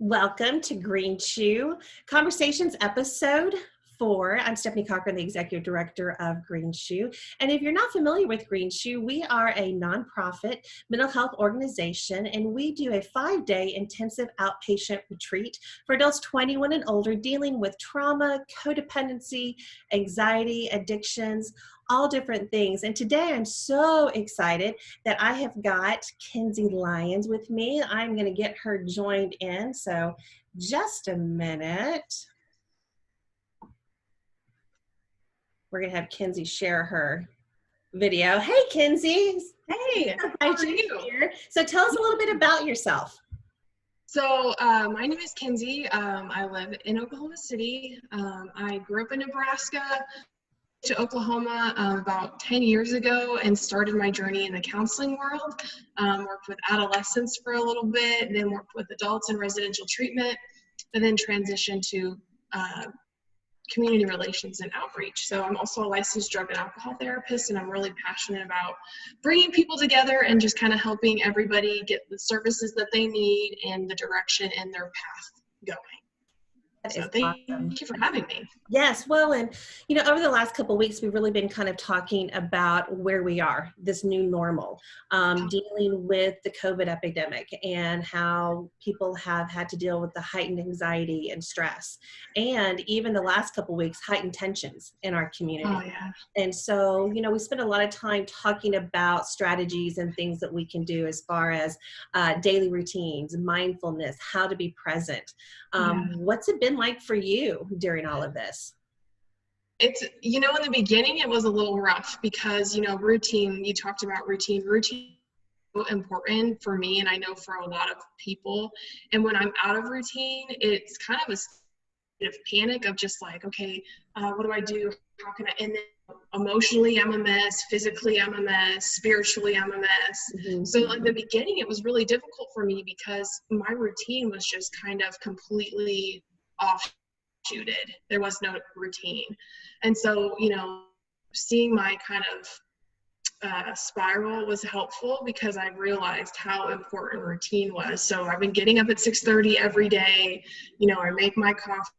Welcome to Green Shoe Conversations episode 4. I'm Stephany Cochran, the Executive Director of Green Shoe. And if you're not familiar with Green Shoe, we are a nonprofit mental health organization, and we do a 5-day intensive outpatient retreat for adults 21 and older dealing with trauma, codependency, anxiety, addictions, all different things. And today I'm so excited that I have got Kenzie Lyons with me. I'm going to get her joined in. So just a minute. We're going to have Kenzie share her video. Hey, Kenzie. Hey, how are you? Here. So tell us a little bit about yourself. So my name is Kenzie. I live in Oklahoma City. I grew up in Nebraska, to Oklahoma about 10 years ago and started my journey in the counseling world. Worked with adolescents for a little bit, then worked with adults in residential treatment, and then transitioned to community relations and outreach. So I'm also a licensed drug and alcohol therapist, and I'm really passionate about bringing people together and just kind of helping everybody get the services that they need and the direction and their path going. So thank you for having me. Yes, well, and over the last couple of weeks, we've really been kind of talking about where we are, this new normal, dealing with the COVID epidemic and how people have had to deal with the heightened anxiety and stress, and even the last couple of weeks, heightened tensions in our community. Oh, yeah. And so, we spend a lot of time talking about strategies and things that we can do as far as daily routines, mindfulness, how to be present. What's it been like for you during all of this? It's, in the beginning, it was a little rough because, routine, you talked about routine is so important for me, and I know for a lot of people. And when I'm out of routine, it's kind of a state of panic of just like, okay, what do I do? How can I, and then emotionally I'm a mess, physically I'm a mess, spiritually I'm a mess. Mm-hmm. So in the beginning, it was really difficult for me because my routine was just kind of completely offshooted. There was no routine. And so, seeing my kind of spiral was helpful because I realized how important routine was. So I've been getting up at 6:30 every day. I make my coffee,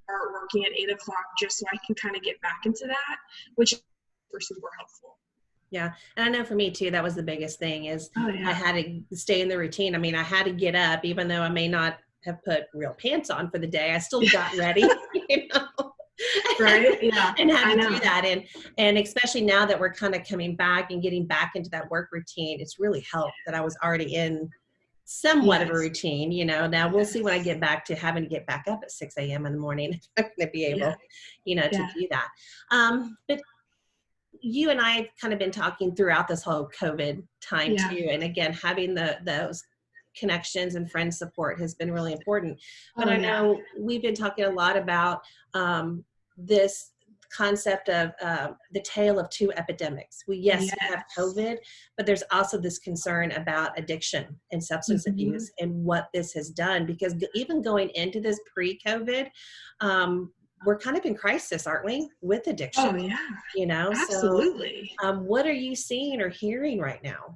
start working at 8 o'clock just so I can kind of get back into that, which is super helpful. Yeah. And I know for me too, that was the biggest thing is I had to stay in the routine. I mean, I had to get up, even though I may not have put real pants on for the day. I still got ready, Right? Yeah. And had to do that. And especially now that we're kind of coming back and getting back into that work routine, it's really helped that I was already in somewhat of a routine, Now we'll see when I get back to having to get back up at 6 a.m. in the morning. I'm going to be able, to do that. But you and I have kind of been talking throughout this whole COVID time too. And again, having those connections and friend support has been really important. But I know we've been talking a lot about this concept of the tale of two epidemics. We have COVID, but there's also this concern about addiction and substance abuse and what this has done, because even going into this pre-COVID, we're kind of in crisis, aren't we, with addiction? Oh, yeah. Absolutely. So, what are you seeing or hearing right now?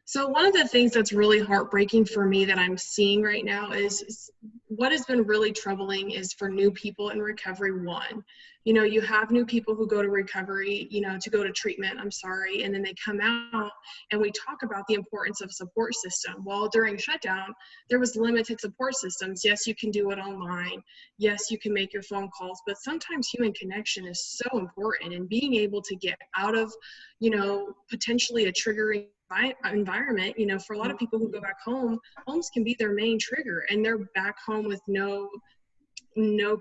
So one of the things that's really heartbreaking for me that I'm seeing right now is what has been really troubling is for new people in recovery. One, you have new people who go to recovery, to go to treatment, and then they come out and we talk about the importance of support system. Well, during shutdown, there was limited support systems. Yes, you can do it online. Yes, you can make your phone calls, but sometimes human connection is so important, and being able to get out of, potentially a triggering environment, for a lot of people who go back home, homes can be their main trigger, and they're back home with no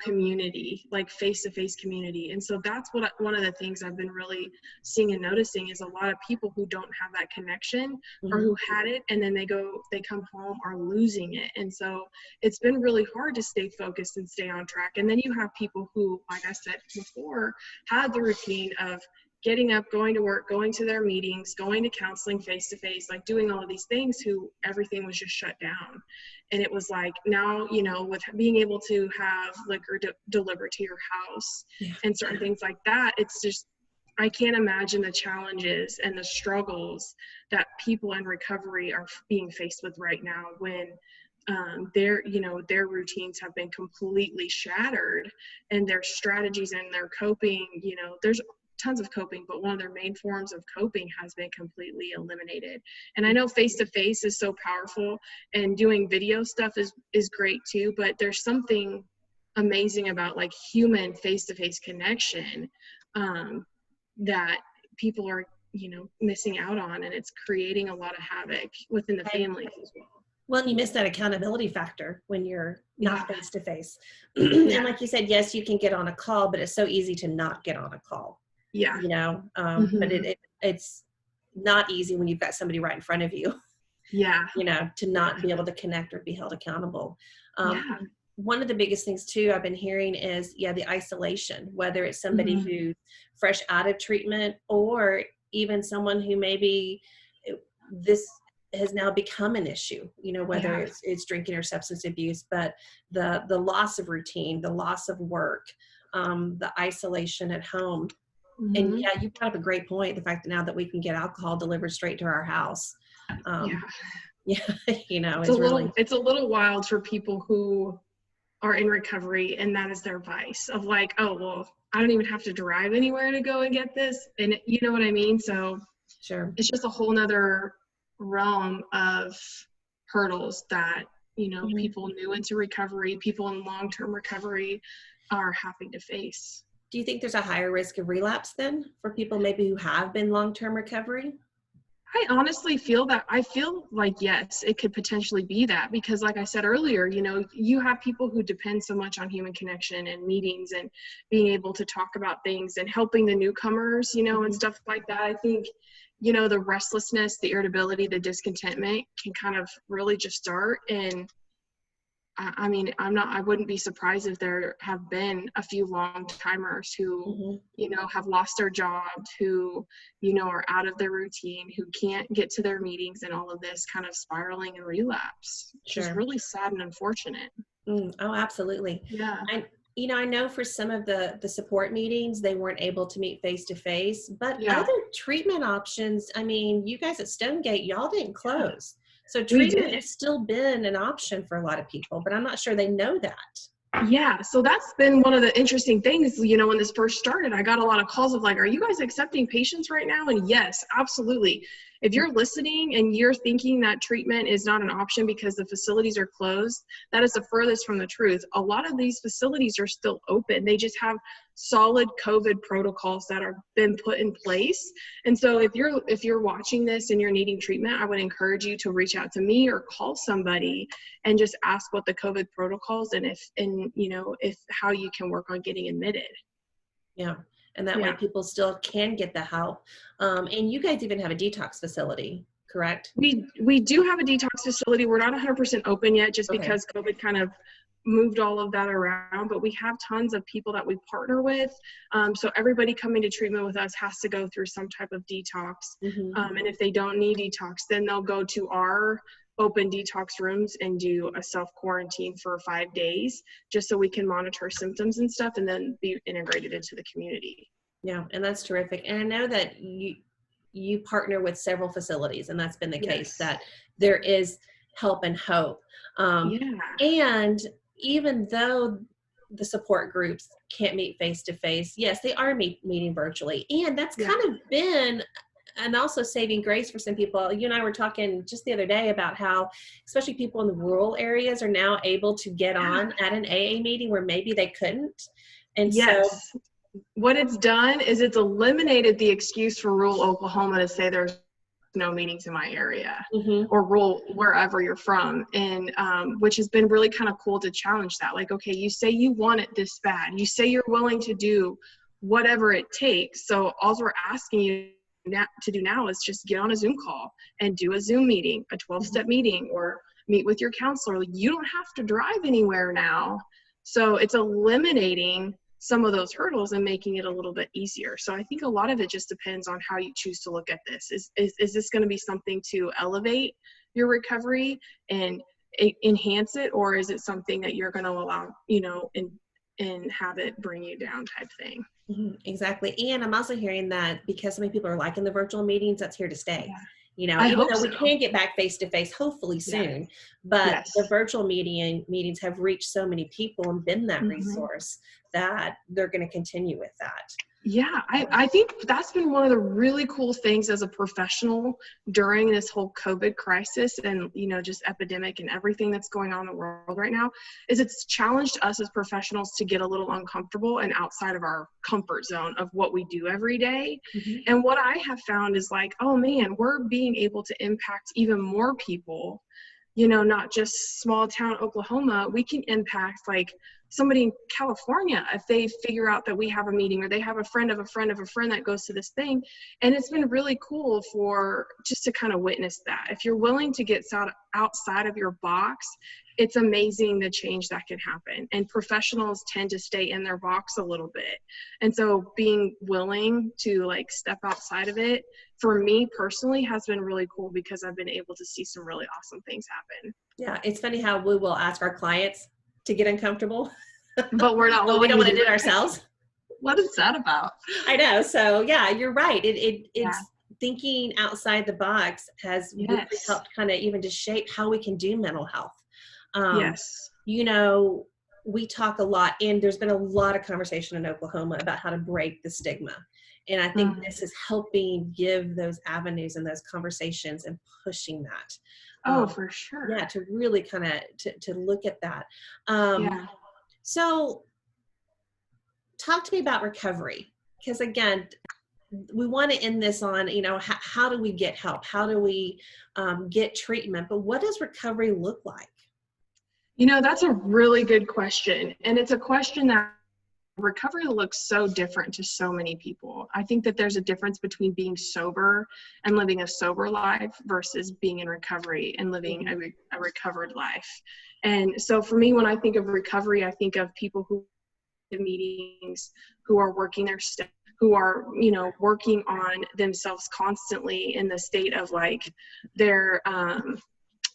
community, like face-to-face community. And so that's one of the things I've been really seeing and noticing is a lot of people who don't have that connection or who had it and then they come home are losing it. And so it's been really hard to stay focused and stay on track. And then you have people who, like I said before, had the routine of getting up, going to work, going to their meetings, going to counseling face-to-face, like doing all of these things, who everything was just shut down. And it was like, now, with being able to have liquor delivered to your house and certain things like that, it's just, I can't imagine the challenges and the struggles that people in recovery are being faced with right now when their routines have been completely shattered, and their strategies and their coping, there's tons of coping, but one of their main forms of coping has been completely eliminated. And I know face-to-face is so powerful, and doing video stuff is great too, but there's something amazing about like human face-to-face connection that people are missing out on, and it's creating a lot of havoc within the families as well. Well, you miss that accountability factor when you're not face to face. Yeah. And like you said, yes, you can get on a call, but it's so easy to not get on a call. Yeah. But it's not easy when you've got somebody right in front of you. Yeah. To not be able to connect or be held accountable. Yeah. One of the biggest things too I've been hearing is the isolation, whether it's somebody who's fresh out of treatment, or even someone who maybe this has now become an issue, whether it's drinking or substance abuse, but the loss of routine, the loss of work, the isolation at home. And you brought up a great point, the fact that now that we can get alcohol delivered straight to our house. It's a little wild for people who are in recovery, and that is their vice of like, oh, well, I don't even have to drive anywhere to go and get this. And you know what I mean? So sure, it's just a whole nother realm of hurdles that, people new into recovery, people in long-term recovery are having to face. Do you think there's a higher risk of relapse then for people maybe who have been long-term recovery? I honestly feel like, yes, it could potentially be that, because like I said earlier, you have people who depend so much on human connection and meetings and being able to talk about things and helping the newcomers, and stuff like that. I think, the restlessness, the irritability, the discontentment can kind of really just start. And I wouldn't be surprised if there have been a few long timers who, have lost their jobs, who, are out of their routine, who can't get to their meetings, and all of this kind of spiraling and relapse. Sure. Which is really sad and unfortunate. Oh, absolutely. Yeah. I know for some of the support meetings, they weren't able to meet face to face, but other treatment options, you guys at Stonegate, y'all didn't close. So treatment has still been an option for a lot of people, but I'm not sure they know that. Yeah, so that's been one of the interesting things, when this first started, I got a lot of calls of like, are you guys accepting patients right now? And yes, absolutely. If you're listening and you're thinking that treatment is not an option because the facilities are closed, that is the furthest from the truth. A lot of these facilities are still open. They just have solid COVID protocols that are been put in place. And so if you're watching this and you're needing treatment, I would encourage you to reach out to me or call somebody and just ask what the COVID protocols and if how you can work on getting admitted. Yeah. And that way people still can get the help. And you guys even have a detox facility, correct? We do have a detox facility. We're not 100% open yet just because COVID kind of moved all of that around, but we have tons of people that we partner with. So everybody coming to treatment with us has to go through some type of detox. And if they don't need detox, then they'll go to our open detox rooms and do a self-quarantine for 5 days, just so we can monitor symptoms and stuff and then be integrated into the community. Yeah, and that's terrific. And I know that you partner with several facilities, and that's been the case, that there is help and hope. And even though the support groups can't meet face-to-face, yes, they are meeting virtually. And that's kind of been and also saving grace for some people. You and I were talking just the other day about how, especially people in the rural areas, are now able to get on at an AA meeting where maybe they couldn't. And so what it's done is it's eliminated the excuse for rural Oklahoma to say there's no meetings in my area or rural wherever you're from. And which has been really kind of cool to challenge that. Like, okay, you say you want it this bad. You say you're willing to do whatever it takes. So all we're asking you to do now is just get on a Zoom call and do a Zoom meeting, a 12-step meeting, or meet with your counselor. Like, you don't have to drive anywhere now. So it's eliminating some of those hurdles and making it a little bit easier. So I think a lot of it just depends on how you choose to look at this. Is this going to be something to elevate your recovery and enhance it, or is it something that you're going to allow, and have it bring you down type thing? Exactly. And I'm also hearing that because so many people are liking the virtual meetings, that's here to stay. I even hope though we so. can get back face to face, hopefully soon, Yes. but Yes. the virtual meetings have reached so many people and been that Mhm. resource that they're going to continue with that. Yeah, I think that's been one of the really cool things as a professional during this whole COVID crisis and, just epidemic and everything that's going on in the world right now, is it's challenged us as professionals to get a little uncomfortable and outside of our comfort zone of what we do every day. Mm-hmm. And what I have found is like, oh man, we're being able to impact even more people, not just small town Oklahoma. We can impact like somebody in California if they figure out that we have a meeting or they have a friend of a friend of a friend that goes to this thing. And it's been really cool for just to kind of witness that. If you're willing to get outside of your box, it's amazing the change that can happen. And professionals tend to stay in their box a little bit. And so being willing to like step outside of it, for me personally, has been really cool because I've been able to see some really awesome things happen. Yeah, it's funny how we will ask our clients to get uncomfortable, but we're not but we don't want to do it that ourselves. What is that about? I know. So yeah, you're right. It's Yeah. thinking outside the box has really helped kind of even to shape how we can do mental health. Yes. We talk a lot, and there's been a lot of conversation in Oklahoma about how to break the stigma. And I think this is helping give those avenues and those conversations and pushing that. For sure. Yeah, to really kind of to look at that. So talk to me about recovery, because again, we want to end this on, how do we get help? How do we get treatment? But what does recovery look like? That's a really good question. And it's a question that recovery looks so different to so many people. I think that there's a difference between being sober and living a sober life versus being in recovery and living a recovered life. And so for me, when I think of recovery, I think of people who have meetings, who are working their steps, who are, working on themselves constantly in the state of like their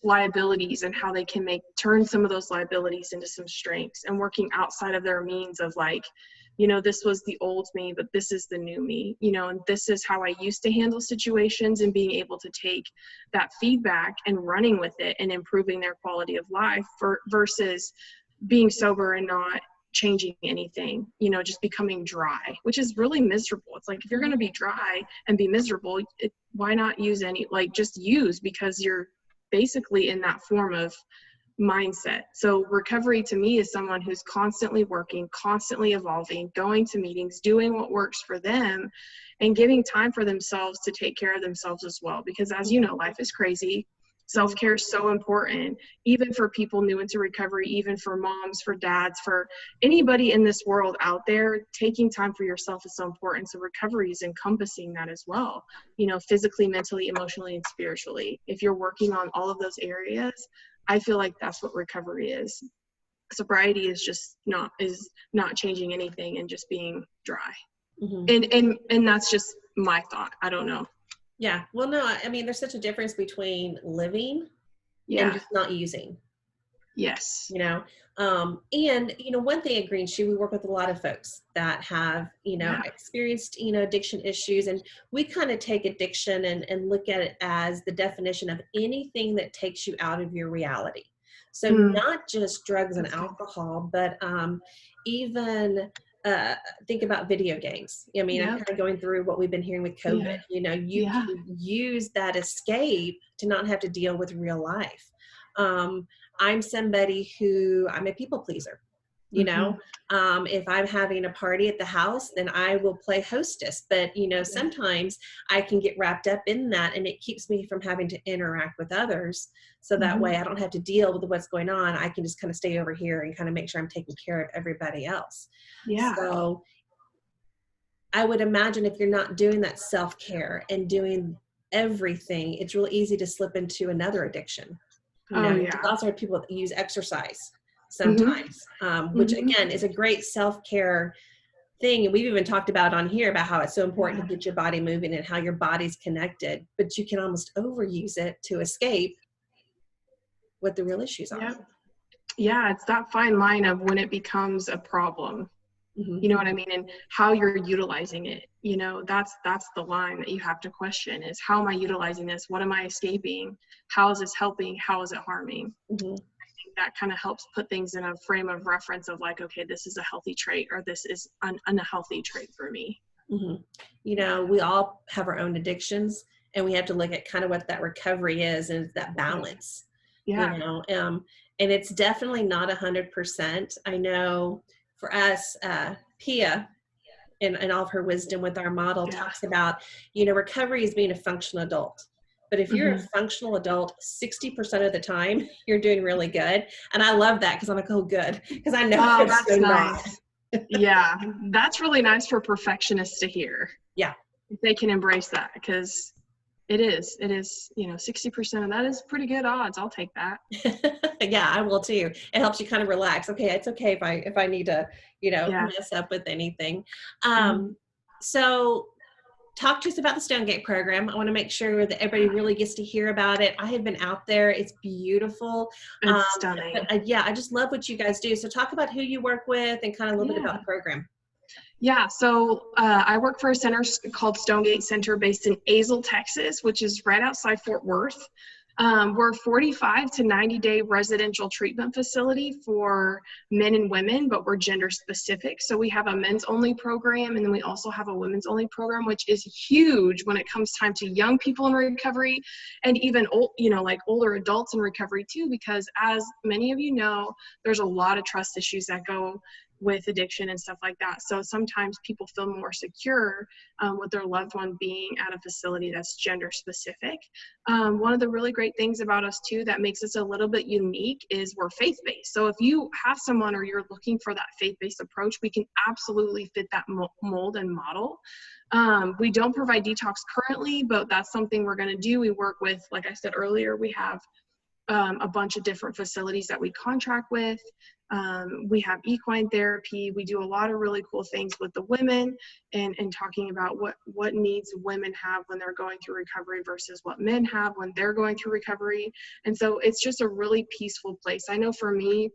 liabilities and how they can turn some of those liabilities into some strengths, and working outside of their means of like, this was the old me, but this is the new me, and this is how I used to handle situations, and being able to take that feedback and running with it and improving their quality of life versus being sober and not changing anything, just becoming dry, which is really miserable. It's like, if you're going to be dry and be miserable, why not use just use, because you're basically in that form of mindset. So recovery to me is someone who's constantly working, constantly evolving, going to meetings, doing what works for them, and giving time for themselves to take care of themselves as well. Because as you know, life is crazy. Self-care is so important, even for people new into recovery, even for moms, for dads, for anybody in this world out there. Taking time for yourself is so important. So recovery is encompassing that as well, physically, mentally, emotionally, and spiritually. If you're working on all of those areas, I feel like that's what recovery is. Sobriety is just not changing anything and just being dry. And that's just my thought. I don't know. Yeah. Well, no, I mean, there's such a difference between living and just not using. Yes. And, one thing at Green Shoe, we work with a lot of folks that have, experienced, addiction issues. And we kind of take addiction and look at it as the definition of anything that takes you out of your reality. So not just drugs and alcohol, but even think about video games. I mean, I'm kind of going through what we've been hearing with COVID. You can use that escape to not have to deal with real life. I'm somebody I'm a people pleaser. If I'm having a party at the house, then I will play hostess. But, sometimes I can get wrapped up in that, and it keeps me from having to interact with others. So that way I don't have to deal with what's going on. I can just kind of stay over here and kind of make sure I'm taking care of everybody else. Yeah. So I would imagine if you're not doing that self-care and doing everything, it's real easy to slip into another addiction. You also have people that use exercise sometimes, which again is a great self-care thing. And we've even talked about on here about how it's so important to get your body moving and how your body's connected, but you can almost overuse it to escape what the real issues are. Yeah, it's that fine line of when it becomes a problem. You know what I mean? And how you're utilizing it, you know, that's the line that you have to question is, how am I utilizing this? What am I escaping? How is this helping? How is it harming? Mm-hmm. I think that kind of helps put things in a frame of reference of like, okay, this is a healthy trait, or this is an unhealthy trait for me. Mm-hmm. You know, we all have our own addictions, and we have to look at kind of what that recovery is and that balance, Yeah. you know, and it's definitely not 100%. I know for us, Pia, in all of her wisdom with our model, Yeah. talks about, you know, recovery is being a functional adult. But if you're a Mm-hmm. functional adult, 60% of the time, you're doing really good. And I love that because I'm like, oh, good. Because I know Oh, you're that's so not. nice. Yeah, that's really nice for perfectionists to hear. Yeah. If they can embrace that, because it is, you know, 60% of that is pretty good odds. I'll take that. Yeah, I will too. It helps you kind of relax. Okay, it's okay if I need to, you know, Yeah. mess up with anything. Mhm. So talk to us about the Stonegate program. I want to make sure that everybody really gets to hear about it. I have been out there. It's beautiful. It's stunning. But yeah, I just love what you guys do. So talk about who you work with and kind of a little bit about the program. Yeah, so I work for a center called Stonegate Center based in Azle, Texas, which is right outside Fort Worth. We're a 45 to 90-day residential treatment facility for men and women, but we're gender specific. So we have a men's only program, and then we also have a women's only program, which is huge when it comes time to young people in recovery, and even old, you know, like older adults in recovery too, because as many of you know, there's a lot of trust issues that go with addiction and stuff like that. So sometimes people feel more secure with their loved one being at a facility that's gender specific. One of the really great things about us too that makes us a little bit unique is we're faith-based. So if you have someone or you're looking for that faith-based approach, we can absolutely fit that mold and model. We don't provide detox currently, but that's something we're going to do. We work with, like I said earlier, we have a bunch of different facilities that we contract with. We have equine therapy. We do a lot of really cool things with the women and talking about what needs women have when they're going through recovery versus what men have when they're going through recovery. And so it's just a really peaceful place. I know for me,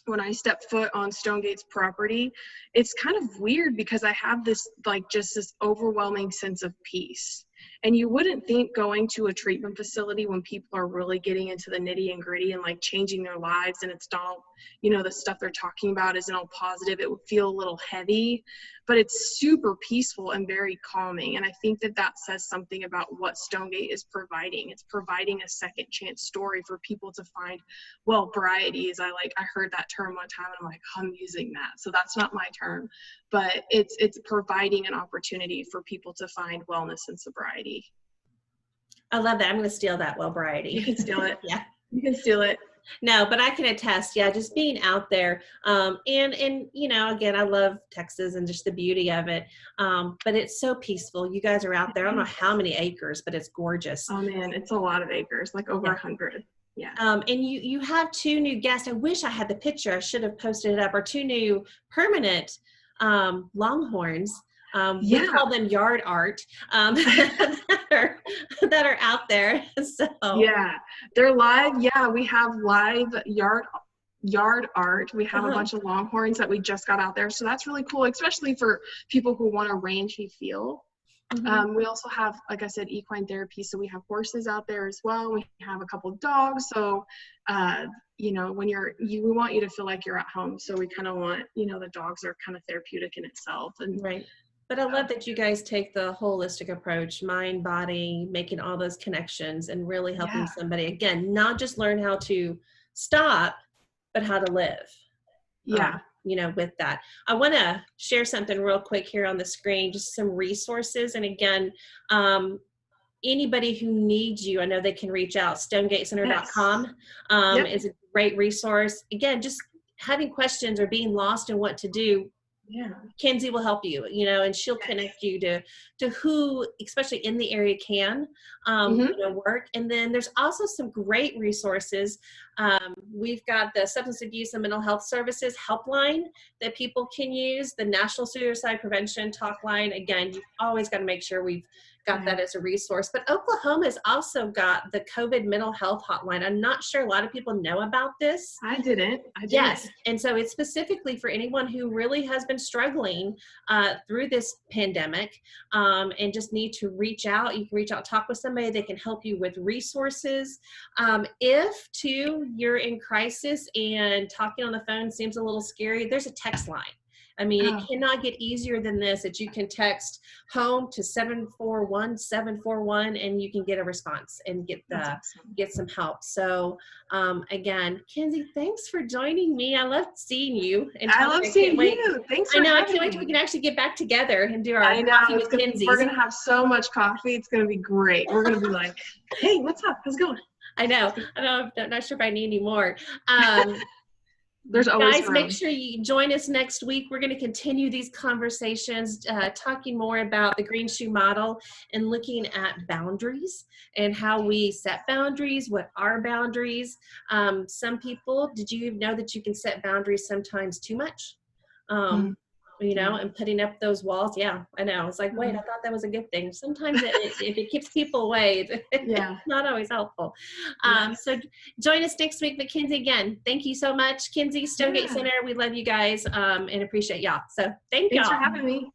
when I step foot on Stonegate's property, it's kind of weird because I have this, like, just this overwhelming sense of peace. And you wouldn't think going to a treatment facility when people are really getting into the nitty and gritty and like changing their lives, and it's not, you know, the stuff they're talking about isn't all positive, it would feel a little heavy, but it's super peaceful and very calming. And I think that that says something about what Stonegate is providing. It's providing a second chance story for people to find, well, varieties. I heard that term one time and I'm like, I'm using that. So that's not my term, but it's providing an opportunity for people to find wellness and sobriety. I love that. I'm going to steal that, Wellbriety. You can steal it. Yeah. You can steal it. No, but I can attest, yeah, just being out there. And you know, again, I love Texas and just the beauty of it. But it's so peaceful. You guys are out there. I don't know how many acres, but it's gorgeous. Oh man, it's a lot of acres, like over 100. Yeah. And you have 2 new guests. I wish I had the picture. I should have posted it up. Or 2 new permanent longhorns. We call them yard art that are out there. So yeah, they're live. Yeah, we have live yard art. We have a bunch of longhorns that we just got out there, so that's really cool, especially for people who want a rangy feel. We also have, like I said, equine therapy, so we have horses out there as well. We have a couple of dogs, so you know, when we want you to feel like you're at home, so we kind of want, you know, the dogs are kind of therapeutic in itself. And right. But I love that you guys take the holistic approach, mind, body, making all those connections and really helping somebody, again, not just learn how to stop, but how to live. Yeah. You know, with that. I want to share something real quick here on the screen, just some resources. And again, anybody who needs you, I know they can reach out. StonegateCenter.com is a great resource. Again, just having questions or being lost in what to do. Yeah, Kenzie will help you, you know, and she'll connect you to who, especially in the area, can you know, work. And then there's also some great resources. We've got the Substance Abuse and Mental Health Services helpline that people can use, the National Suicide Prevention Talk Line. Again, you've always got to make sure we've got that as a resource. But Oklahoma's also got the COVID mental health hotline. I'm not sure a lot of people know about this. I didn't. Yes. And so it's specifically for anyone who really has been struggling through this pandemic and just need to reach out. You can reach out, talk with somebody. They can help you with resources. If, too, you're in crisis and talking on the phone seems a little scary, there's a text line. I mean, it cannot get easier than this, that you can text home to 741-741 and you can get a response and get some help. So again, Kenzie, thanks for joining me. I love seeing you. And I love seeing you. Thanks for having me. I can't wait till we can actually get back together and do our I know, coffee with Kenzie. We're going to have so much coffee. It's going to be great. We're going to be like, hey, what's up? How's it going? I know. I'm not sure if I need any more. There's always Guys, room. make sure you join us next week. We're going to continue these conversations, talking more about the green shoe model and looking at boundaries and how we set boundaries, what are boundaries. Some people, did you know that you can set boundaries sometimes too much? You know, and putting up those walls. Yeah, I know. It's like, wait, I thought that was a good thing. Sometimes if it keeps people away, it's not always helpful. So join us next week. But Kenzie, again, thank you so much. Kenzie, Stonegate Center, we love you guys and appreciate y'all. So thanks for having me.